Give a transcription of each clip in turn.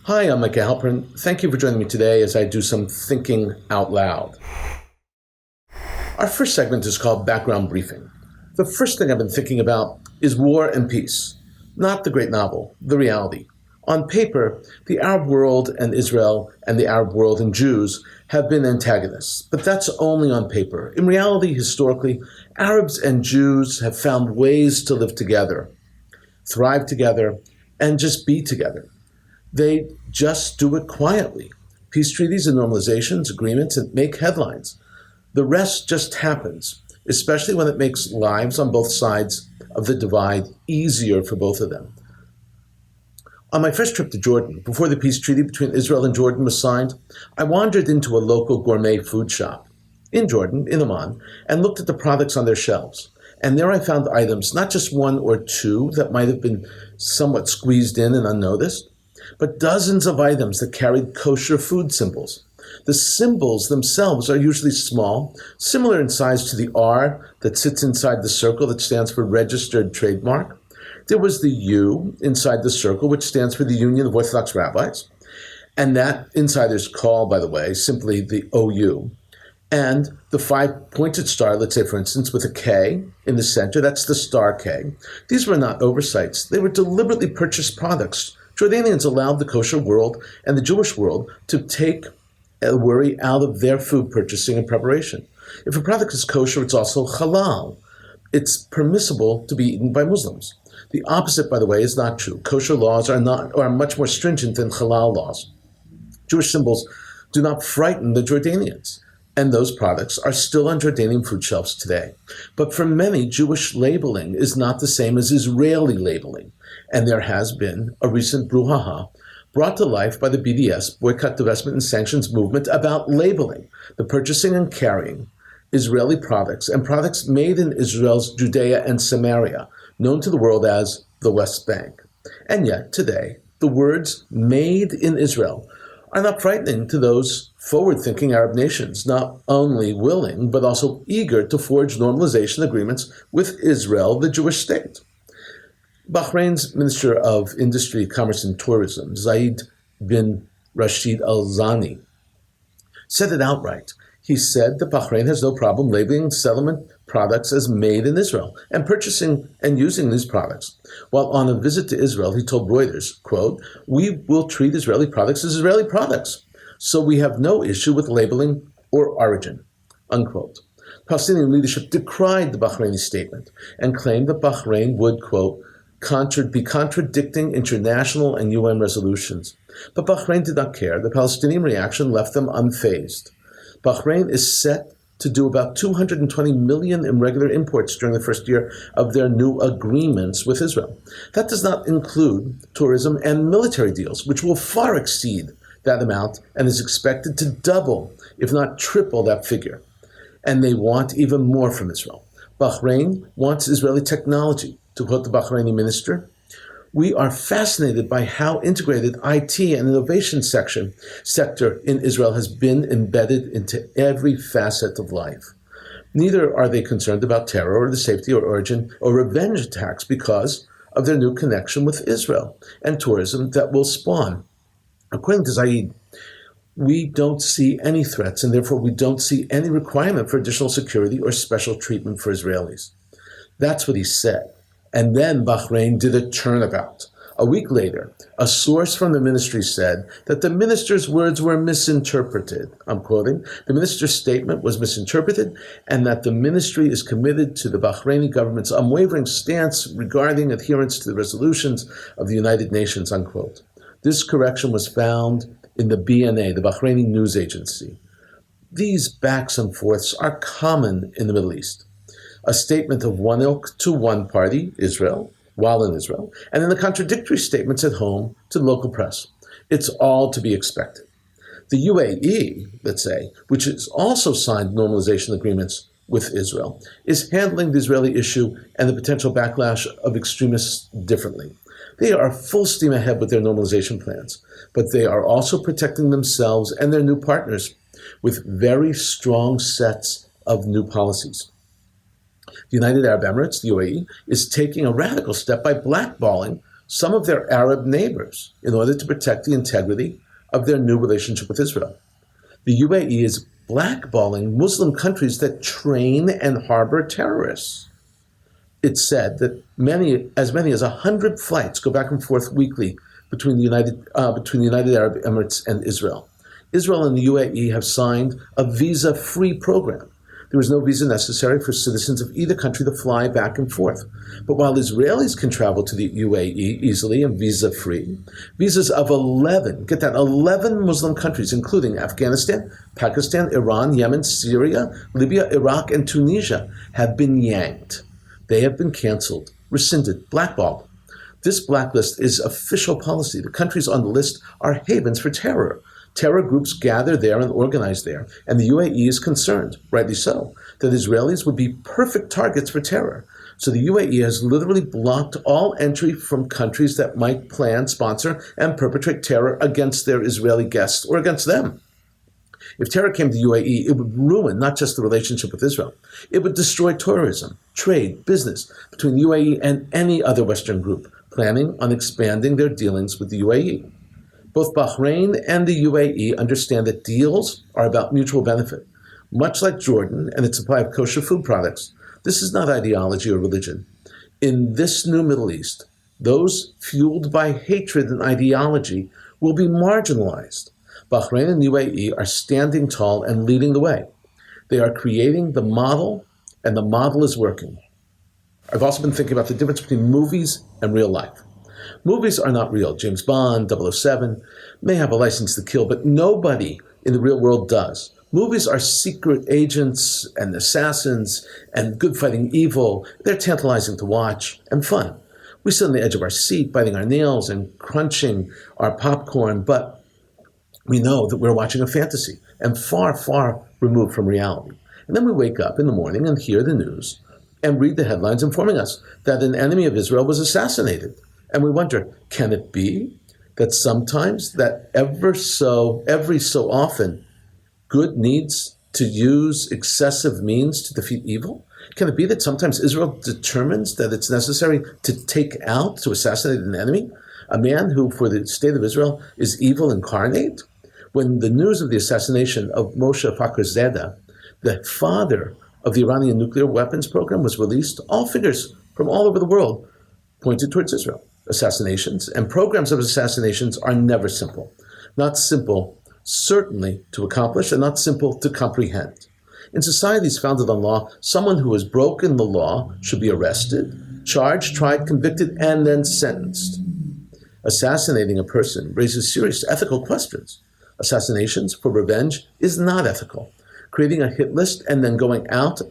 Hi, I'm Micah Halpern. Thank you for joining me today as I do some thinking out loud. Our first segment is called Background Briefing. The first thing I've been thinking about is War and Peace, not the great novel, the reality. On paper, the Arab world and Israel and the Arab world and Jews have been antagonists, but that's only on paper. In reality, historically, Arabs and Jews have found ways to live together, thrive together, and just be together. They just do it quietly. Peace treaties and normalizations, agreements, and make headlines. The rest just happens, especially when it makes lives on both sides of the divide easier for both of them. On my first trip to Jordan, before the peace treaty between Israel and Jordan was signed, I wandered into a local gourmet food shop in Jordan, in Amman, and looked at the products on their shelves. And there I found items, not just one or two that might have been somewhat squeezed in and unnoticed, but dozens of items that carried kosher food symbols. The symbols themselves are usually small, similar in size to the R that sits inside the circle that stands for registered trademark. There was the U inside the circle, which stands for the Union of Orthodox Rabbis, and that insider's call, by the way, simply the OU. And the five-pointed star, let's say, for instance, with a K in the center, that's the star K. These were not oversights. They were deliberately purchased products. Jordanians allowed the kosher world and the Jewish world to take a worry out of their food purchasing and preparation. If a product is kosher, it's also halal. It's permissible to be eaten by Muslims. The opposite, by the way, is not true. Kosher laws are much more stringent than halal laws. Jewish symbols do not frighten the Jordanians, and those products are still on Jordanian food shelves today. But for many, Jewish labeling is not the same as Israeli labeling, and there has been a recent brouhaha brought to life by the BDS, Boycott, Divestment, and Sanctions movement, about labeling the purchasing and carrying Israeli products and products made in Israel's Judea and Samaria, known to the world as the West Bank. And yet, today, the words "made in Israel" are not frightening to those forward-thinking Arab nations, not only willing, but also eager to forge normalization agreements with Israel, the Jewish state. Bahrain's Minister of Industry, Commerce and Tourism, Zayed bin Rashid Al Zani, said it outright. He said that Bahrain has no problem labeling settlement products as made in Israel and purchasing and using these products. While on a visit to Israel, he told Reuters, quote, "We will treat Israeli products as Israeli products, so we have no issue with labeling or origin," unquote. Palestinian leadership decried the Bahraini statement and claimed that Bahrain would, quote, be contradicting international and UN resolutions. But Bahrain did not care. The Palestinian reaction left them unfazed. Bahrain is set to do about 220 million in regular imports during the first year of their new agreements with Israel. That does not include tourism and military deals, which will far exceed that amount and is expected to double, if not triple, that figure. And they want even more from Israel. Bahrain wants Israeli technology. To quote the Bahraini minister, "We are fascinated by how integrated IT and innovation sector in Israel has been embedded into every facet of life. Neither are they concerned about terror or the safety or origin or revenge attacks because of their new connection with Israel and tourism that will spawn." According to Zayed, "We don't see any threats, and therefore we don't see any requirement for additional security or special treatment for Israelis." That's what he said. And then Bahrain did a turnabout. A week later, a source from the ministry said that the minister's words were misinterpreted. I'm quoting, "The minister's statement was misinterpreted and that the ministry is committed to the Bahraini government's unwavering stance regarding adherence to the resolutions of the United Nations," unquote. This correction was found in the BNA, the Bahraini news agency. These backs and forths are common in the Middle East. A statement of one ilk to one party, Israel, while in Israel, and then the contradictory statements at home to the local press. It's all to be expected. The UAE, let's say, which has also signed normalization agreements with Israel, is handling the Israeli issue and the potential backlash of extremists differently. They are full steam ahead with their normalization plans, but they are also protecting themselves and their new partners with very strong sets of new policies. The United Arab Emirates, the UAE, is taking a radical step by blackballing some of their Arab neighbors in order to protect the integrity of their new relationship with Israel. The UAE is blackballing Muslim countries that train and harbor terrorists. It's said that as many as 100 flights go back and forth weekly between the United Arab Emirates and Israel. Israel and the UAE have signed a visa-free program. There is no visa necessary for citizens of either country to fly back and forth. But while Israelis can travel to the UAE easily and visa-free, visas of 11 Muslim countries, including Afghanistan, Pakistan, Iran, Yemen, Syria, Libya, Iraq, and Tunisia, have been yanked. They have been canceled, rescinded, blackballed. This blacklist is official policy. The countries on the list are havens for terror. Terror groups gather there and organize there, and the UAE is concerned, rightly so, that Israelis would be perfect targets for terror. So the UAE has literally blocked all entry from countries that might plan, sponsor, and perpetrate terror against their Israeli guests or against them. If terror came to the UAE, it would ruin not just the relationship with Israel. It would destroy tourism, trade, business between the UAE and any other Western group planning on expanding their dealings with the UAE. Both Bahrain and the UAE understand that deals are about mutual benefit. Much like Jordan and its supply of kosher food products, this is not ideology or religion. In this new Middle East, those fueled by hatred and ideology will be marginalized. Bahrain and UAE are standing tall and leading the way. They are creating the model, and the model is working. I've also been thinking about the difference between movies and real life. Movies are not real. James Bond, 007 may have a license to kill, but nobody in the real world does. Movies are secret agents and assassins and good fighting evil. They're tantalizing to watch and fun. We sit on the edge of our seat, biting our nails and crunching our popcorn, but we know that we're watching a fantasy and far, far removed from reality. And then we wake up in the morning and hear the news and read the headlines informing us that an enemy of Israel was assassinated. And we wonder, can it be that sometimes, that every so often, good needs to use excessive means to defeat evil? Can it be that sometimes Israel determines that it's necessary to take out, to assassinate an enemy? A man who, for the state of Israel, is evil incarnate? When the news of the assassination of Moshe Fakhrizadeh, the father of the Iranian nuclear weapons program, was released, all figures from all over the world pointed towards Israel. Assassinations and programs of assassinations are never simple. Not simple, certainly, to accomplish, and not simple to comprehend. In societies founded on law, someone who has broken the law should be arrested, charged, tried, convicted, and then sentenced. Assassinating a person raises serious ethical questions. Assassinations for revenge is not ethical. Creating a hit list and then going out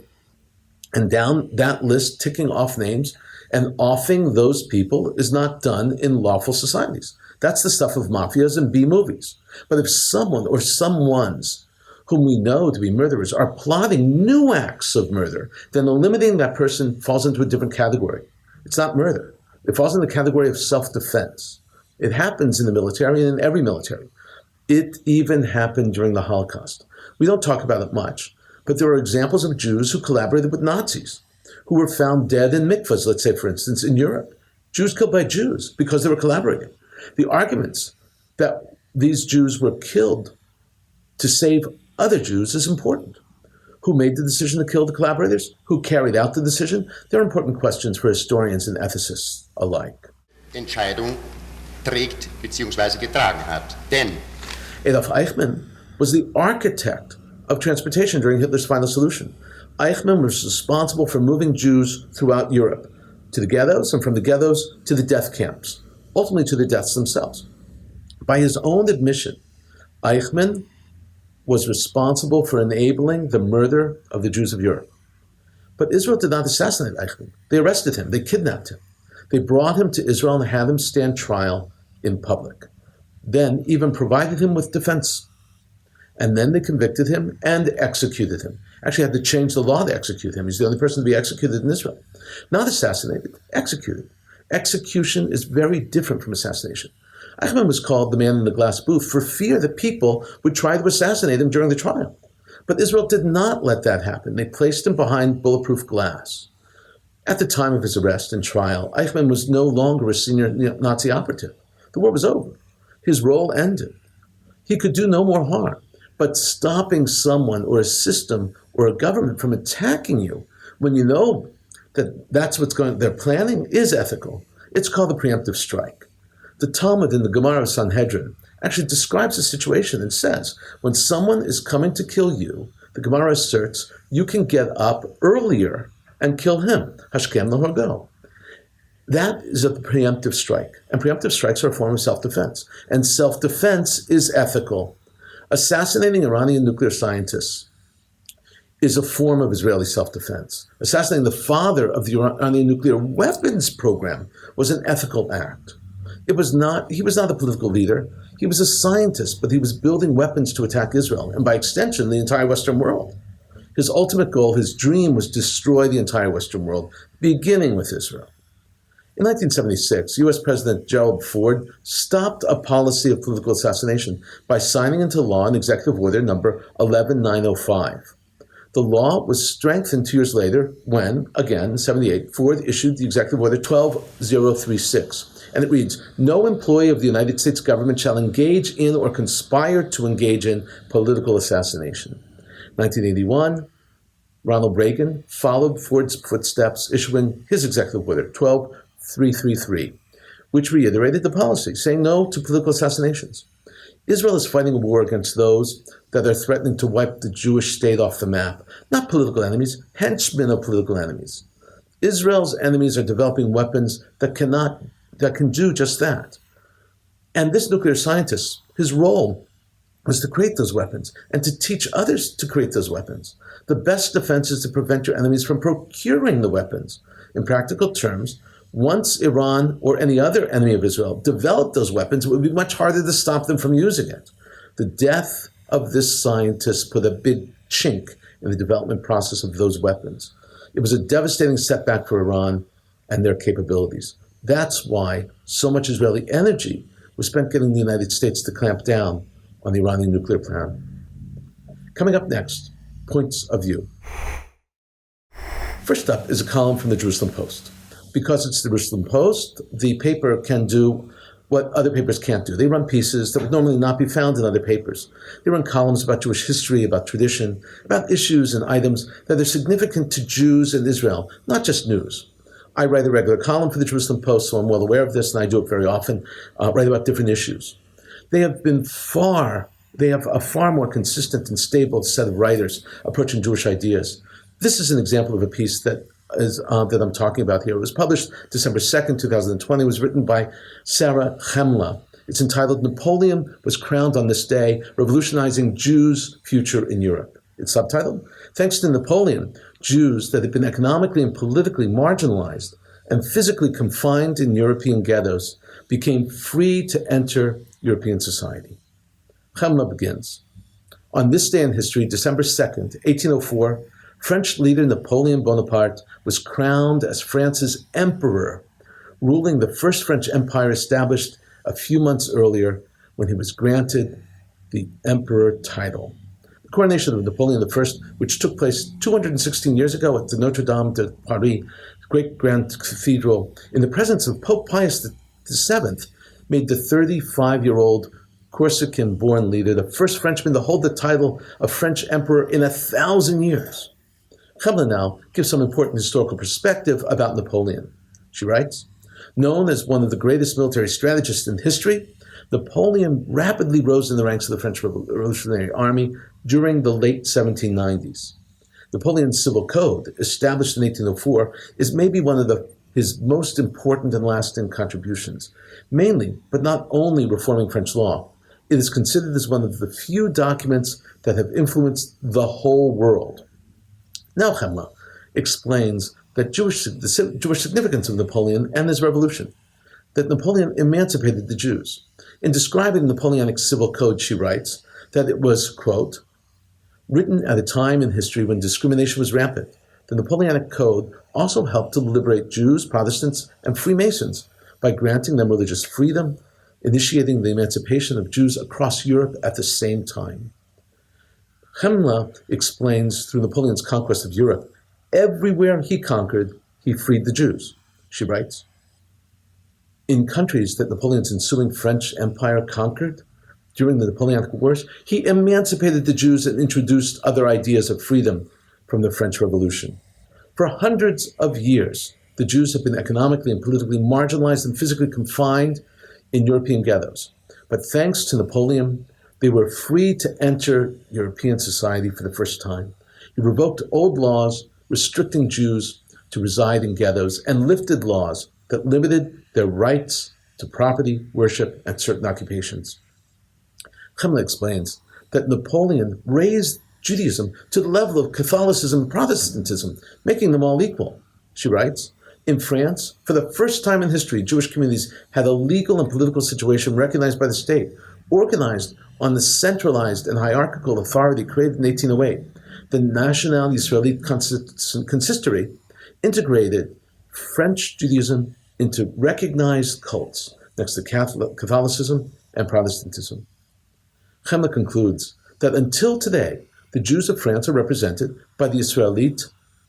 and down that list, ticking off names and offing those people is not done in lawful societies. That's the stuff of mafias and B-movies. But if someone or someones whom we know to be murderers are plotting new acts of murder, then eliminating that person falls into a different category. It's not murder. It falls in the category of self-defense. It happens in the military and in every military. It even happened during the Holocaust. We don't talk about it much, but there are examples of Jews who collaborated with Nazis, who were found dead in mikvahs, let's say, for instance, in Europe. Jews killed by Jews because they were collaborating. The arguments that these Jews were killed to save other Jews is important. Who made the decision to kill the collaborators? Who carried out the decision? They're important questions for historians and ethicists alike. Entscheidung trägt bzw. getragen hat. Denn Adolf Eichmann was the architect of transportation during Hitler's final solution. Eichmann was responsible for moving Jews throughout Europe, to the ghettos, and from the ghettos to the death camps, ultimately to the deaths themselves. By his own admission, Eichmann was responsible for enabling the murder of the Jews of Europe. But Israel did not assassinate Eichmann. They arrested him. They kidnapped him. They brought him to Israel and had him stand trial in public. Then even provided him with defense. And then they convicted him and executed him. Actually had to change the law to execute him. He's the only person to be executed in Israel. Not assassinated, executed. Execution is very different from assassination. Eichmann was called the man in the glass booth for fear that people would try to assassinate him during the trial. But Israel did not let that happen. They placed him behind bulletproof glass. At the time of his arrest and trial, Eichmann was no longer a senior Nazi operative. The war was over. His role ended. He could do no more harm, but stopping someone or a system or a government from attacking you when you know that that's what's they're planning is ethical. It's called the preemptive strike. The Talmud in the Gemara of Sanhedrin actually describes the situation and says, when someone is coming to kill you, the Gemara asserts, you can get up earlier and kill him. Hashkem l'horgo. That is a preemptive strike. And preemptive strikes are a form of self-defense. And self-defense is ethical. Assassinating Iranian nuclear scientists is a form of Israeli self-defense. Assassinating the father of the Iranian nuclear weapons program was an ethical act. He was not a political leader. He was a scientist, but he was building weapons to attack Israel, and by extension, the entire Western world. His ultimate goal, his dream, was to destroy the entire Western world, beginning with Israel. In 1976, U.S. President Gerald Ford stopped a policy of political assassination by signing into law an executive order number 11905. The law was strengthened 2 years later when, again, in 78, Ford issued the executive order 12036. And it reads, no employee of the United States government shall engage in or conspire to engage in political assassination. 1981, Ronald Reagan followed Ford's footsteps, issuing his executive order 12333, which reiterated the policy, saying no to political assassinations. Israel is fighting a war against those that are threatening to wipe the Jewish state off the map, not political enemies, henchmen of political enemies. Israel's enemies are developing weapons that can do just that. And this nuclear scientist, his role was to create those weapons and to teach others to create those weapons. The best defense is to prevent your enemies from procuring the weapons. In practical terms, once Iran or any other enemy of Israel developed those weapons, it would be much harder to stop them from using it. The death of this scientist put a big chink in the development process of those weapons. It was a devastating setback for Iran and their capabilities. That's why so much Israeli energy was spent getting the United States to clamp down on the Iranian nuclear plan. Coming up next, points of view. First up is a column from the Jerusalem Post. Because it's the Jerusalem Post, the paper can do what other papers can't do. They run pieces that would normally not be found in other papers. They run columns about Jewish history, about tradition, about issues and items that are significant to Jews and Israel, not just news. I write a regular column for the Jerusalem Post, so I'm well aware of this, and I do it very often, write about different issues. They have a far more consistent and stable set of writers approaching Jewish ideas. This is an example of a piece that I'm talking about here. It was published December 2nd, 2020. It was written by Sarah Chemla. It's entitled, Napoleon was crowned on this day, revolutionizing Jews' future in Europe. It's subtitled, Thanks to Napoleon, Jews that had been economically and politically marginalized and physically confined in European ghettos became free to enter European society. Chemla begins. On this day in history, December 2nd, 1804, French leader Napoleon Bonaparte was crowned as France's emperor, ruling the first French empire established a few months earlier when he was granted the emperor title. The coronation of Napoleon I, which took place 216 years ago at the Notre Dame de Paris, great grand cathedral, in the presence of Pope Pius VII, made the 35-year-old Corsican-born leader the first Frenchman to hold the title of French emperor in 1,000 years. Chemla now gives some important historical perspective about Napoleon. She writes, known as one of the greatest military strategists in history, Napoleon rapidly rose in the ranks of the French Revolutionary Army during the late 1790s. Napoleon's civil code, established in 1804, is maybe one of his most important and lasting contributions, mainly, but not only, reforming French law. It is considered as one of the few documents that have influenced the whole world. Now Chemla explains the Jewish significance of Napoleon and his revolution, that Napoleon emancipated the Jews. In describing the Napoleonic civil code, she writes that it was, quote, written at a time in history when discrimination was rampant. The Napoleonic Code also helped to liberate Jews, Protestants, and Freemasons by granting them religious freedom, initiating the emancipation of Jews across Europe at the same time. Chemla explains through Napoleon's conquest of Europe, everywhere he conquered, he freed the Jews, she writes. In countries that Napoleon's ensuing French Empire conquered during the Napoleonic Wars, he emancipated the Jews and introduced other ideas of freedom from the French Revolution. For hundreds of years, the Jews have been economically and politically marginalized and physically confined in European ghettos. But thanks to Napoleon, they were free to enter European society for the first time. He revoked old laws restricting Jews to reside in ghettos and lifted laws that limited their rights to property, worship, and certain occupations. Chemla explains that Napoleon raised Judaism to the level of Catholicism and Protestantism, making them all equal. She writes, in France, for the first time in history, Jewish communities had a legal and political situation recognized by the state, organized on the centralized and hierarchical authority created in 1808. The National Israeli Consistory integrated French Judaism into recognized cults next to Catholicism and Protestantism. Chemla concludes that until today, the Jews of France are represented by the Israelite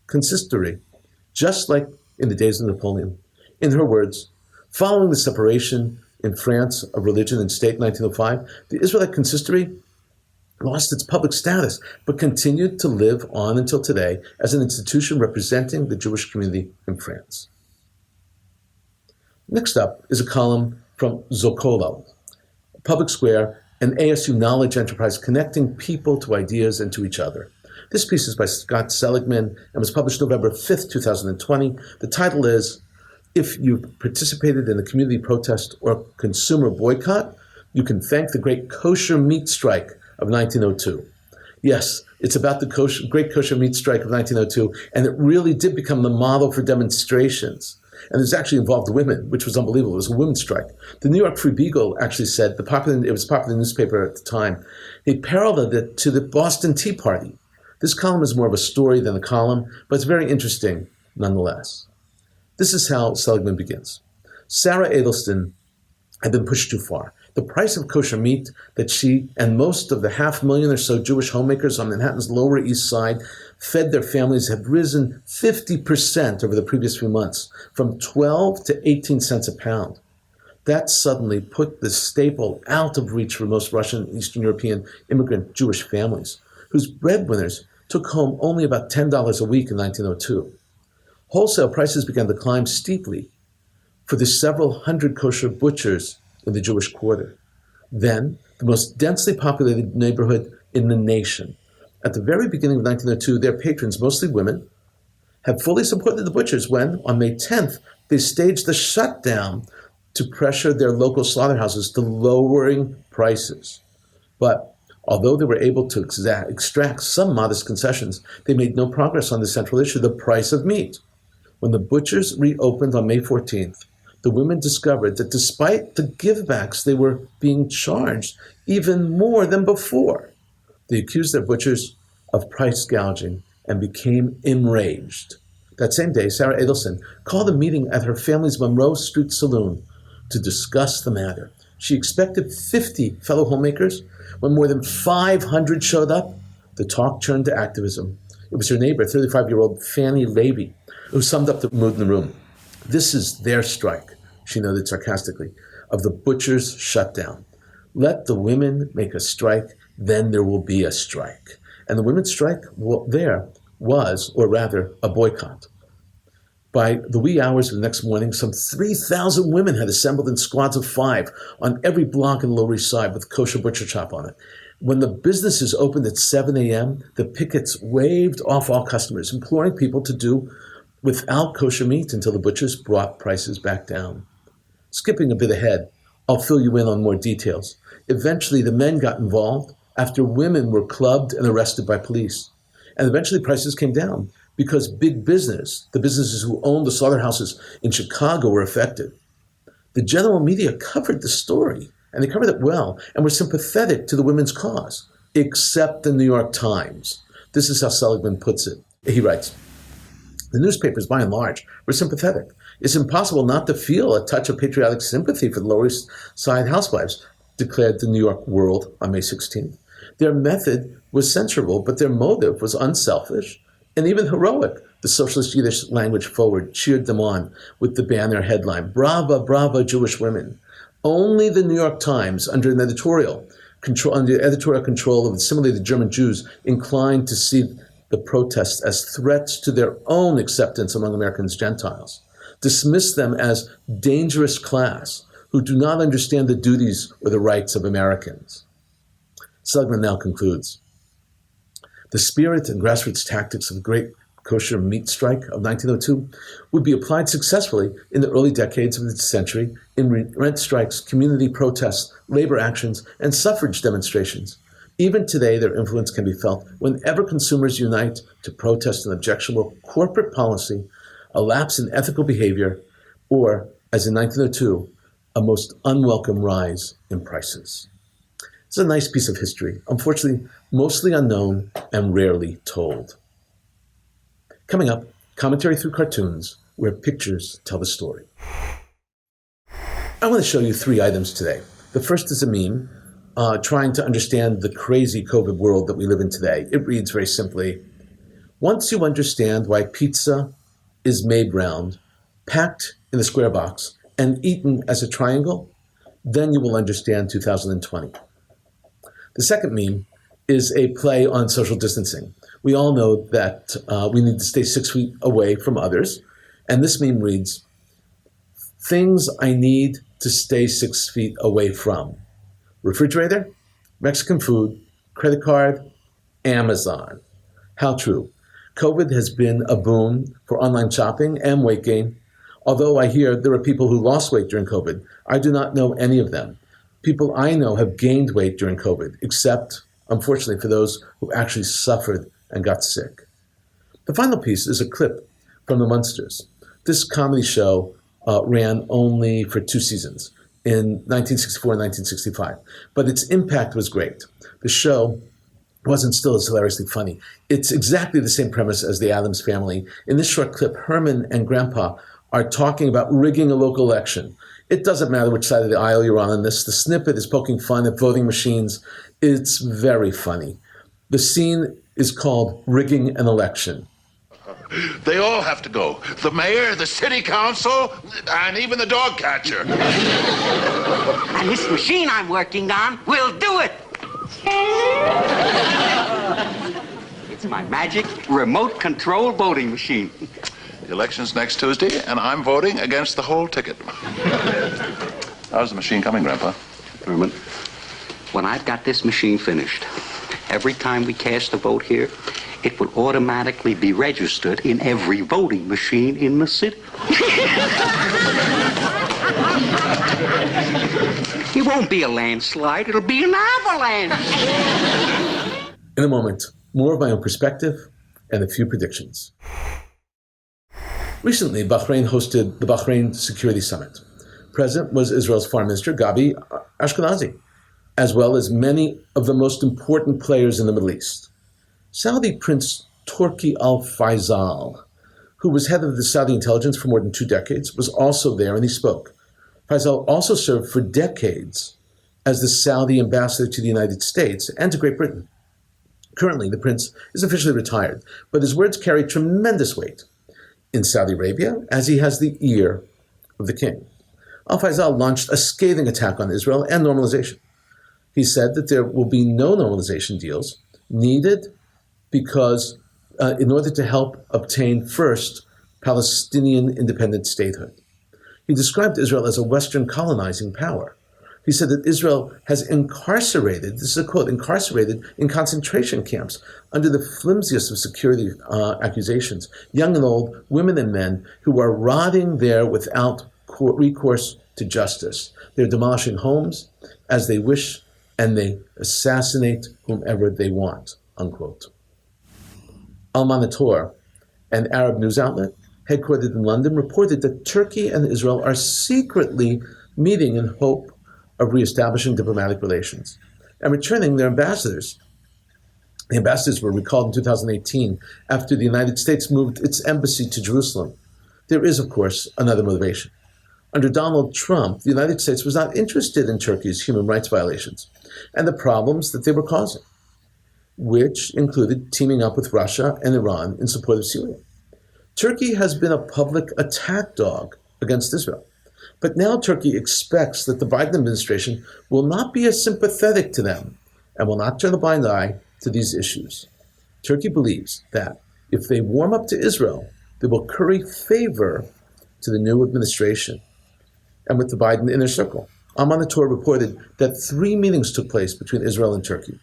Consistory, just like in the days of Napoleon. In her words, following the separation in France of religion and state in 1905, the Israelite Consistory lost its public status, but continued to live on until today as an institution representing the Jewish community in France. Next up is a column from Zocolo, a public square, an ASU knowledge enterprise connecting people to ideas and to each other. This piece is by Scott Seligman and was published November 5th, 2020. The title is, If You Participated in a Community Protest or Consumer Boycott, You Can Thank the Great Kosher Meat Strike of 1902. Yes, it's about the Great Kosher Meat Strike of 1902, and it really did become the model for demonstrations. And it's actually involved women, which was unbelievable. It was a women's strike. The New York Free Beagle actually said, it was a popular newspaper at the time, they paralleled it to the Boston Tea Party. This column is more of a story than a column, but it's very interesting nonetheless. This is how Seligman begins. Sarah Adelston had been pushed too far. The price of kosher meat that she and most of the 500,000 or so Jewish homemakers on Manhattan's Lower East Side fed their families had risen 50% over the previous few months, from 12 to 18 cents a pound. That suddenly put the staple out of reach for most Russian and Eastern European immigrant Jewish families, whose breadwinners took home only about $10 a week in 1902. Wholesale prices began to climb steeply for the several hundred kosher butchers in the Jewish quarter. Then, the most densely populated neighborhood in the nation. At the very beginning of 1902, their patrons, mostly women, had fully supported the butchers when, on May 10th, they staged a shutdown to pressure their local slaughterhouses to lowering prices. But although they were able to extract some modest concessions, they made no progress on the central issue, the price of meat. When the butchers reopened on May 14th, the women discovered that despite the givebacks, they were being charged even more than before. They accused their butchers of price gouging and became enraged. That same day, Sarah Adelston called a meeting at her family's Monroe Street saloon to discuss the matter. She expected 50 fellow homemakers. When more than 500 showed up, the talk turned to activism. It was her neighbor, 35-year-old Fanny Levy, who summed up the mood in the room. This is their strike, she noted sarcastically, of the butchers' shutdown. Let the women make a strike, then there will be a strike. And the women's strike there was, or rather, a boycott. By the wee hours of the next morning, some 3,000 women had assembled in squads of 5 on every block in the Lower East Side with kosher butcher shop on it. When the businesses opened at 7 a.m., the pickets waved off all customers, imploring people to do without kosher meat until the butchers brought prices back down. Skipping a bit ahead, I'll fill you in on more details. Eventually, the men got involved after women were clubbed and arrested by police. And eventually prices came down because big business, the businesses who owned the slaughterhouses in Chicago, were affected. The general media covered the story, and they covered it well, and were sympathetic to the women's cause, except the New York Times. This is how Seligman puts it. He writes, the newspapers, by and large, were sympathetic. It's impossible not to feel a touch of patriotic sympathy for the Lower East Side housewives, declared the New York World on May 16th. Their method was censurable, but their motive was unselfish and even heroic, The socialist Yiddish language forward cheered them on with the banner headline, "Brava, brava Jewish women." Only the New York Times, under editorial control of similarly the German Jews, inclined to see the protests as threats to their own acceptance among Americans Gentiles, dismissed them as dangerous class who do not understand the duties or the rights of Americans. Seligman now concludes, the spirit and grassroots tactics of the Great Kosher Meat Strike of 1902 would be applied successfully in the early decades of the century in rent strikes, community protests, labor actions, and suffrage demonstrations. Even today, their influence can be felt whenever consumers unite to protest an objectionable corporate policy, a lapse in ethical behavior, or, as in 1902, a most unwelcome rise in prices. It's a nice piece of history, unfortunately, mostly unknown and rarely told. Coming up, commentary through cartoons, where pictures tell the story. I want to show you 3 items today. The first is a meme trying to understand the crazy COVID world that we live in today. It reads very simply, once you understand why pizza is made round, packed in a square box, and eaten as a triangle, then you will understand 2020. The second meme is a play on social distancing. We all know that we need to stay 6 feet away from others. And this meme reads, things I need to stay 6 feet away from. Refrigerator, Mexican food, credit card, Amazon. How true. COVID has been a boon for online shopping and weight gain. Although I hear there are people who lost weight during COVID, I do not know any of them. People I know have gained weight during COVID, except, unfortunately, for those who actually suffered and got sick. The final piece is a clip from The Munsters. This comedy show ran only for 2 seasons, in 1964 and 1965, but its impact was great. The show wasn't still as hilariously funny. It's exactly the same premise as The Addams Family. In this short clip, Herman and Grandpa are talking about rigging a local election. It doesn't matter which side of the aisle you're on in this. The snippet is poking fun at voting machines. It's very funny. The scene is called Rigging an Election. They all have to go. The mayor, the city council, and even the dog catcher. And this machine I'm working on will do it. It's my magic remote control voting machine. The election's next Tuesday, and I'm voting against the whole ticket. How's the machine coming, Grandpa? Herman, when I've got this machine finished, every time we cast a vote here, it will automatically be registered in every voting machine in the city. It won't be a landslide, it'll be an avalanche. In a moment, more of my own perspective and a few predictions. Recently, Bahrain hosted the Bahrain Security Summit. Present was Israel's Foreign Minister, Gabi Ashkenazi, as well as many of the most important players in the Middle East. Saudi Prince Turki Al Faisal, who was head of the Saudi intelligence for more than 2 decades, was also there and he spoke. Faisal also served for decades as the Saudi ambassador to the United States and to Great Britain. Currently, the prince is officially retired, but his words carry tremendous weight in Saudi Arabia, as he has the ear of the king. Al Faisal launched a scathing attack on Israel and normalization. He said that there will be no normalization deals needed because in order to help obtain first Palestinian independent statehood. He described Israel as a Western colonizing power. He said that Israel has incarcerated, this is a quote, incarcerated in concentration camps under the flimsiest of security accusations, young and old, women and men who are rotting there without recourse to justice. They're demolishing homes as they wish, and they assassinate whomever they want, unquote. Al-Monitor, an Arab news outlet headquartered in London, reported that Turkey and Israel are secretly meeting in hope of reestablishing diplomatic relations and returning their ambassadors. The ambassadors were recalled in 2018 after the United States moved its embassy to Jerusalem. There is, of course, another motivation. Under Donald Trump, the United States was not interested in Turkey's human rights violations and the problems that they were causing, which included teaming up with Russia and Iran in support of Syria. Turkey has been a public attack dog against Israel. But now Turkey expects that the Biden administration will not be as sympathetic to them and will not turn a blind eye to these issues. Turkey believes that if they warm up to Israel, they will curry favor to the new administration and with the Biden inner circle. Amon reported that 3 meetings took place between Israel and Turkey.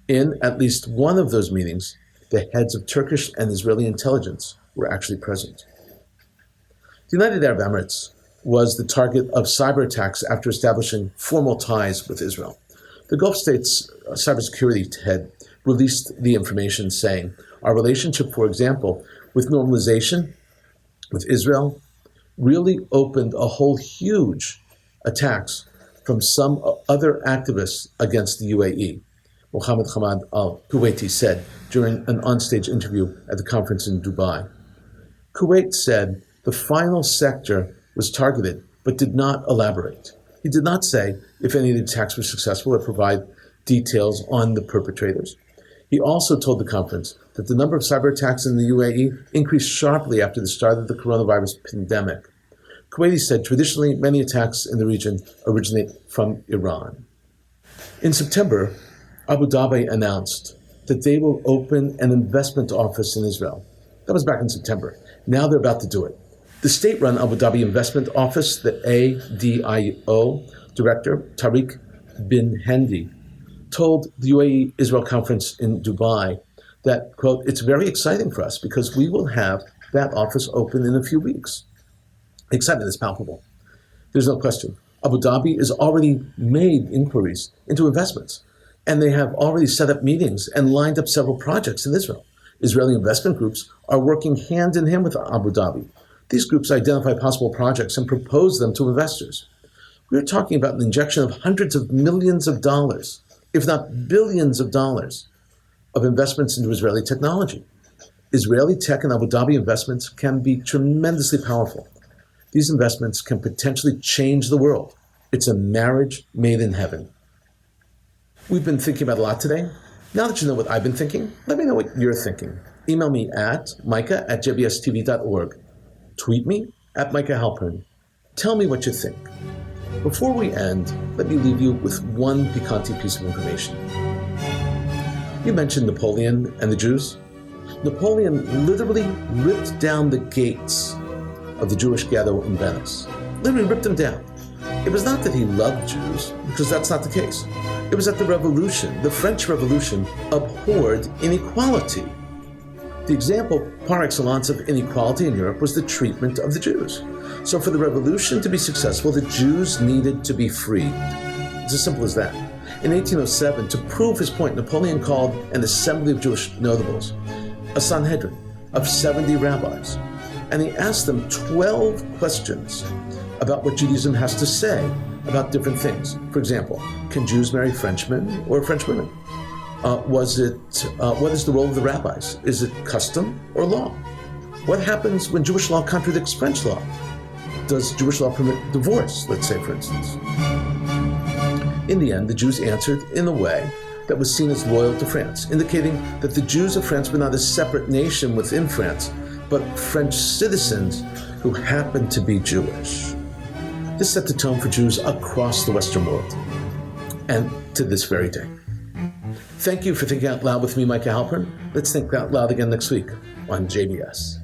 In at least one of those meetings, the heads of Turkish and Israeli intelligence were actually present. The United Arab Emirates was the target of cyber attacks after establishing formal ties with Israel. The Gulf states' cybersecurity head released the information saying, our relationship, for example, with normalization with Israel really opened a whole huge attacks from some other activists against the UAE. Mohammed Hamad al-Kuwaiti said during an onstage interview at the conference in Dubai. Kuwait said the final sector was targeted, but did not elaborate. He did not say if any of the attacks were successful or provide details on the perpetrators. He also told the conference that the number of cyber attacks in the UAE increased sharply after the start of the coronavirus pandemic. Kuwaiti said traditionally many attacks in the region originate from Iran. In September, Abu Dhabi announced that they will open an investment office in Israel. That was back in September. Now they're about to do it. The state-run Abu Dhabi Investment Office, the ADIO director, Tariq bin Hendi, told the UAE-Israel conference in Dubai that, quote, it's very exciting for us because we will have that office open in a few weeks. Excitement is palpable. There's no question. Abu Dhabi has already made inquiries into investments, and they have already set up meetings and lined up several projects in Israel. Israeli investment groups are working hand in hand with Abu Dhabi. These groups identify possible projects and propose them to investors. We're talking about an injection of hundreds of millions of dollars, if not billions of dollars, of investments into Israeli technology. Israeli tech and Abu Dhabi investments can be tremendously powerful. These investments can potentially change the world. It's a marriage made in heaven. We've been thinking about a lot today. Now that you know what I've been thinking, let me know what you're thinking. Email me at micah@jbstv.org. Tweet me at Micah Halpern. Tell me what you think. Before we end, let me leave you with one picante piece of information. You mentioned Napoleon and the Jews. Napoleon literally ripped down the gates of the Jewish ghetto in Venice. Literally ripped them down. It was not that he loved Jews, because that's not the case. It was that the revolution, the French Revolution, abhorred inequality. The example par excellence of inequality in Europe was the treatment of the Jews. So for the revolution to be successful, the Jews needed to be freed. It's as simple as that. In 1807, to prove his point, Napoleon called an assembly of Jewish notables, a Sanhedrin of 70 rabbis, and he asked them 12 questions about what Judaism has to say about different things. For example, can Jews marry Frenchmen or French women? What is the role of the rabbis? Is it custom or law? What happens when Jewish law contradicts French law? Does Jewish law permit divorce, let's say, for instance? In the end, the Jews answered in a way that was seen as loyal to France, indicating that the Jews of France were not a separate nation within France, but French citizens who happened to be Jewish. This set the tone for Jews across the Western world, and to this very day. Thank you for thinking out loud with me, Micah Halpern. Let's think out loud again next week on JBS.